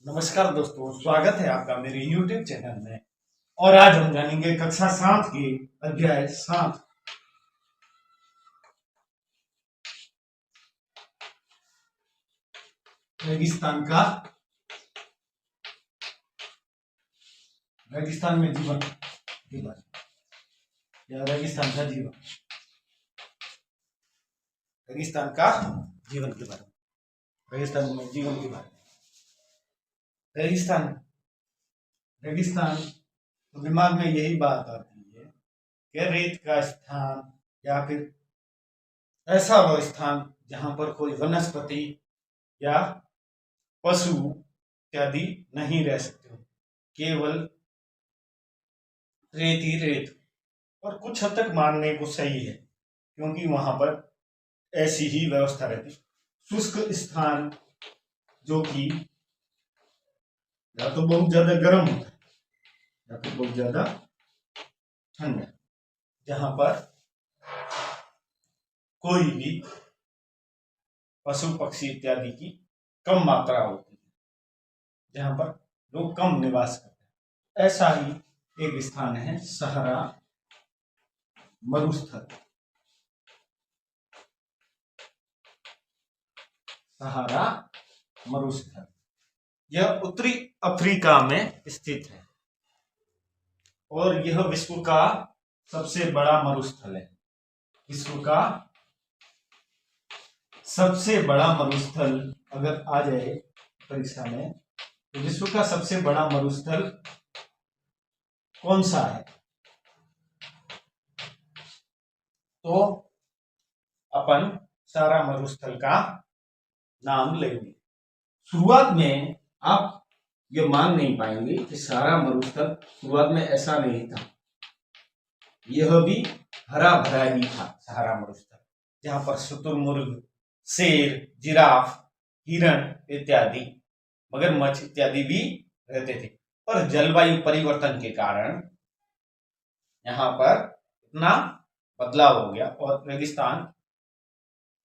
नमस्कार दोस्तों, स्वागत है आपका मेरे YouTube चैनल में। और आज हम जानेंगे कक्षा 7 के अध्याय 7 रेगिस्तान में जीवन के बारे में, या रेगिस्तान का जीवन, रेगिस्तान का जीवन के बारे में, रेगिस्तान में जीवन के बारे में। रेगिस्तान रेगिस्तान तो दिमाग में यही बात आती है कि रेत का स्थान या फिर ऐसा वो स्थान जहां पर कोई वनस्पति या पशु इत्यादि नहीं रह सकते, केवल रेत ही रेत। और कुछ हद तक मानने को सही है, क्योंकि वहां पर ऐसी ही व्यवस्था रहती। शुष्क स्थान जो कि या तो बहुत ज्यादा गर्म होता है या फिर बहुत ज्यादा ठंडा, जहां पर कोई भी पशु पक्षी इत्यादि की कम मात्रा होती है, जहां पर लोग कम निवास करते हैं। ऐसा ही एक स्थान है सहारा मरुस्थल। सहारा मरुस्थल यह उत्तरी अफ्रीका में स्थित है और यह विश्व का सबसे बड़ा मरुस्थल है। विश्व का सबसे बड़ा मरुस्थल अगर आ जाए परीक्षा में, तो विश्व का सबसे बड़ा मरुस्थल कौन सा है, तो अपन सारा मरुस्थल का नाम लेंगे। शुरुआत में आप ये मान नहीं पाएंगे कि सारा मरुस्थल शुरुआत में ऐसा नहीं था। यह भी हरा भरा ही था सहारा मरुस्थल, जहां पर शुतुरमुर्ग, शेर, जिराफ, हिरण इत्यादि, मगरमच्छ इत्यादि भी रहते थे। पर जलवायु परिवर्तन के कारण यहाँ पर इतना बदलाव हो गया और रेगिस्तान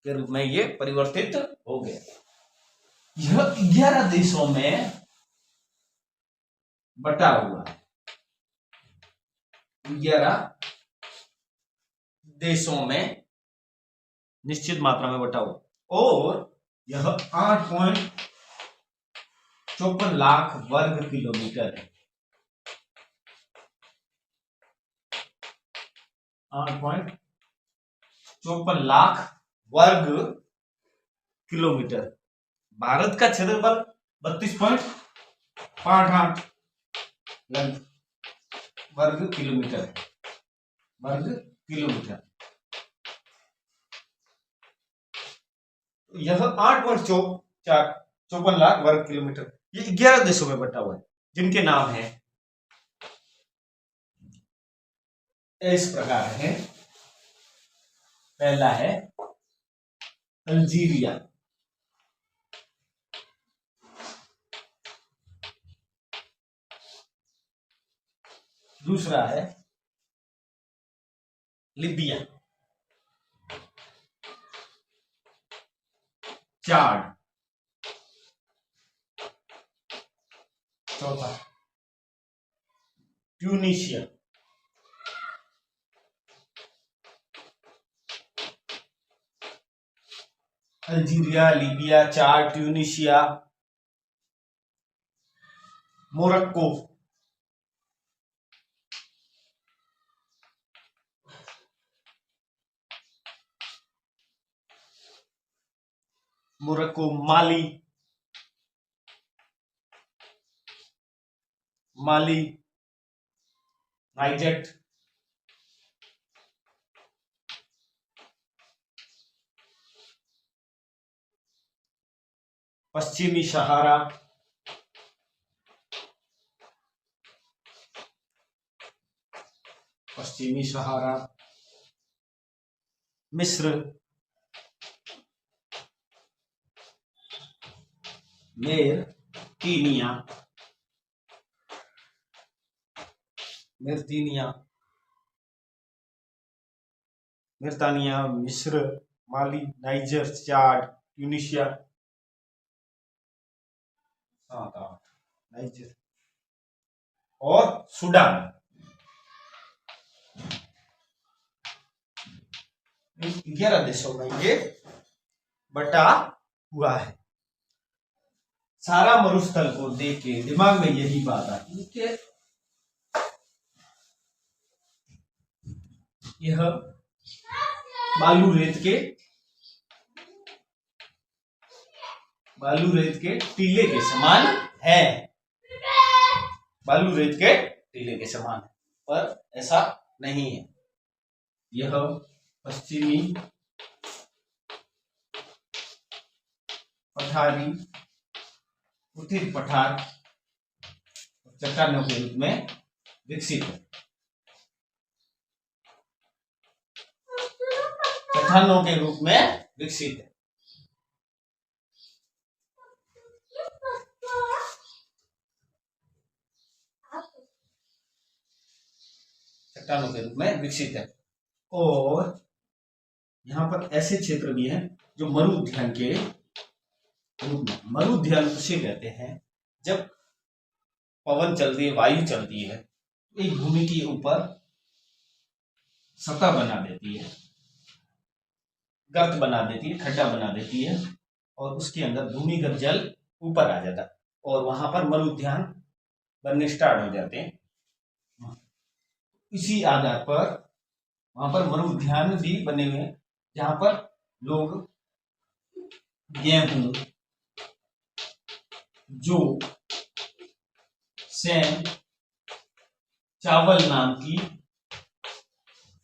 के रूप में ये परिवर्तित हो गया। यह 11 देशों में बटा हुआ है। 11 देशों में निश्चित मात्रा में बटा हुआ और यह 8.54 लाख वर्ग किलोमीटर है। 8.54 लाख वर्ग किलोमीटर। भारत का क्षेत्रफल 32.58 वर्ग किलोमीटर है। वर्ग किलोमीटर यह 8.54 लाख वर्ग किलोमीटर, ये 11 देशों में बटा हुआ है, जिनके नाम है इस प्रकार है। पहला है अल्जीरिया, दूसरा है लीबिया, चाड, चौथा ट्यूनीशिया, अल्जीरिया, लीबिया, चाड, ट्यूनीशिया, मोरक्को, माली, नाइजर, पश्चिमी सहारा, मिस्र, मेरतीनिया, मिस्र, माली, नाइजर, चाड, ट्यूनीशिया, 7 8 नाइजीरिया और सूडान 11 देशों में ये बटा हुआ है। सारा मरुस्थल को देख के दिमाग में यही बात आती है कि यह बालू रेत के टीले के समान है। बालू रेत के टीले के समान है, पर ऐसा नहीं है। यह पश्चिमी पठारी, उत्तरी पठार चट्टानों के रूप में विकसित है। चट्टानों के रूप में विकसित है। चट्टानों के रूप में विकसित है। और यहाँ पर ऐसे क्षेत्र भी हैं जो मरुउद्यान के रूप में। मरुउद्यान उसे कहते हैं जब पवन चलती है, वायु चलती है, एक भूमि के ऊपर सतह बना देती है, गर्त बना देती है, खड्डा बना देती है, और उसके अंदर भूमिगत जल ऊपर आ जाता है और वहां पर मरुउद्यान बनने स्टार्ट हो जाते हैं। इसी आधार पर वहां पर मरुउद्यान भी बने हुए हैं जहां पर लोग गेहूं, जौ, सेम, चावल नाम की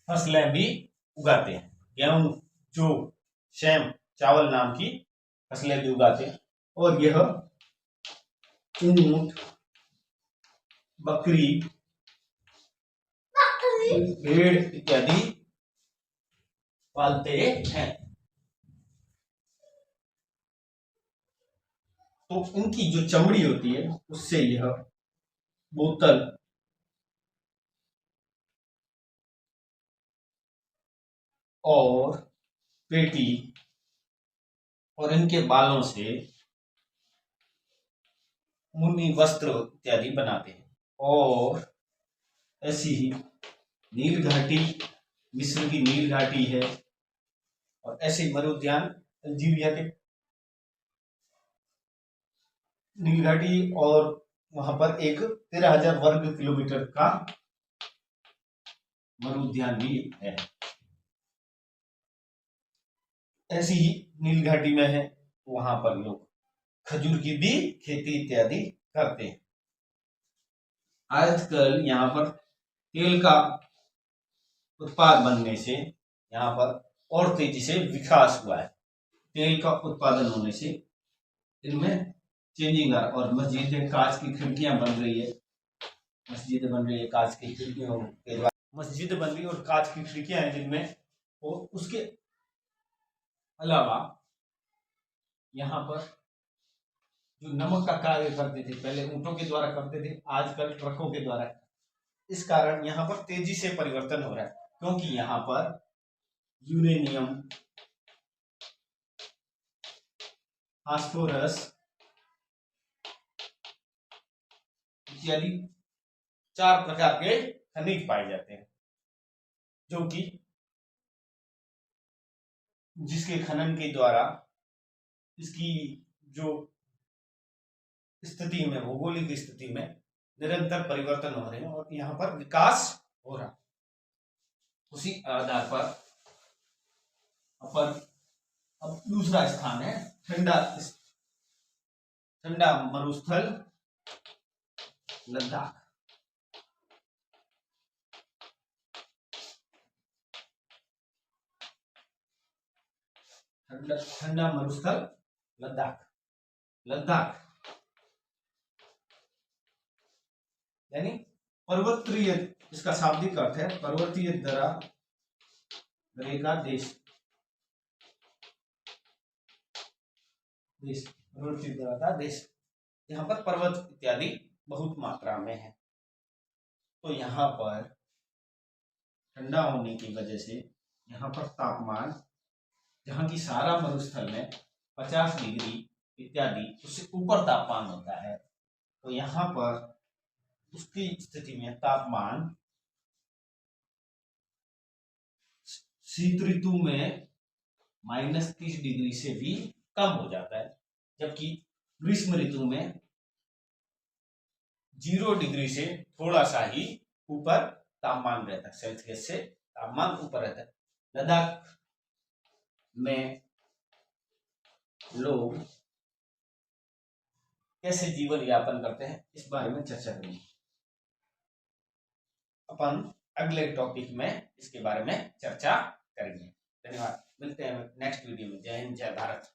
फसलें भी उगाते हैं। गेहूं, जौ, सेम, चावल नाम की फसलें भी उगाते हैं। और यह ऊंट, बकरी, भेड़ इत्यादि पालते हैं। तो इनकी जो चमड़ी होती है उससे यह बोतल, और पेटी, और इनके बालों से ऊनी वस्त्र इत्यादि बनाते हैं। और ऐसी ही नील घाटी, मिस्र की नील घाटी है, और ऐसे मरुउद्यान अल्जीरिया के नील घाटी, और वहां पर एक 13,000 वर्ग किलोमीटर का मरुउद्यान भी है। ऐसी ही नील घाटी में है, वहां पर लोग खजूर की भी खेती इत्यादि करते हैं। आजकल यहाँ पर तेल का उत्पाद बनने से यहाँ पर और तेजी से विकास हुआ है। तेल का उत्पादन होने से इनमें चेंजिंग आ, और मस्जिदें, कांच की खिड़कियां बन रही है, मस्जिद बन रही है कांच की खिड़कियों के द्वारा, मस्जिद बन रही है और कांच की खिड़कियां हैं जिनमें। और उसके अलावा यहाँ पर जो नमक का कार्य करते थे, पहले ऊंटों के द्वारा करते थे, आजकल ट्रकों के द्वारा। इस कारण यहाँ पर तेजी से परिवर्तन हो रहा है, क्योंकि यहाँ पर यूरेनियम, फास्फोरस इत्यादि 4 प्रकार के खनिज पाए जाते हैं, जो कि जिसके खनन के द्वारा इसकी जो स्थिति में, भौगोलिक स्थिति में निरंतर परिवर्तन हो रहे हैं और यहाँ पर विकास हो रहा है। उसी आधार पर अपन अब दूसरा स्थान है ठंडा मरुस्थल लद्दाख। ठंडा मरुस्थल लद्दाख। लद्दाख यानी पर्वतीय, इसका शाब्दिक अर्थ है पर्वतीय दरा का देश। पर्वतीय दरा का देश। यहाँ पर पर्वत इत्यादि बहुत मात्रा में है, तो यहाँ पर ठंडा होने की वजह से यहाँ पर तापमान, जहाँ की सारा मरुस्थल में 50 डिग्री इत्यादि उससे ऊपर तापमान होता है, तो यहाँ पर उसकी स्थिति में तापमान शीत ऋतु में -30 डिग्री से भी कम हो जाता है, जबकि ग्रीष्म ऋतु में 0 डिग्री से थोड़ा सा ही ऊपर तापमान रहता है, सेल्सियस से तापमान ऊपर रहता है। लद्दाख में लोग कैसे जीवन यापन करते हैं इस बारे में चर्चा करेंगे अपन अगले टॉपिक में, इसके बारे में चर्चा करेंगे। धन्यवाद, मिलते हैं नेक्स्ट वीडियो में। जय हिंद, जय भारत।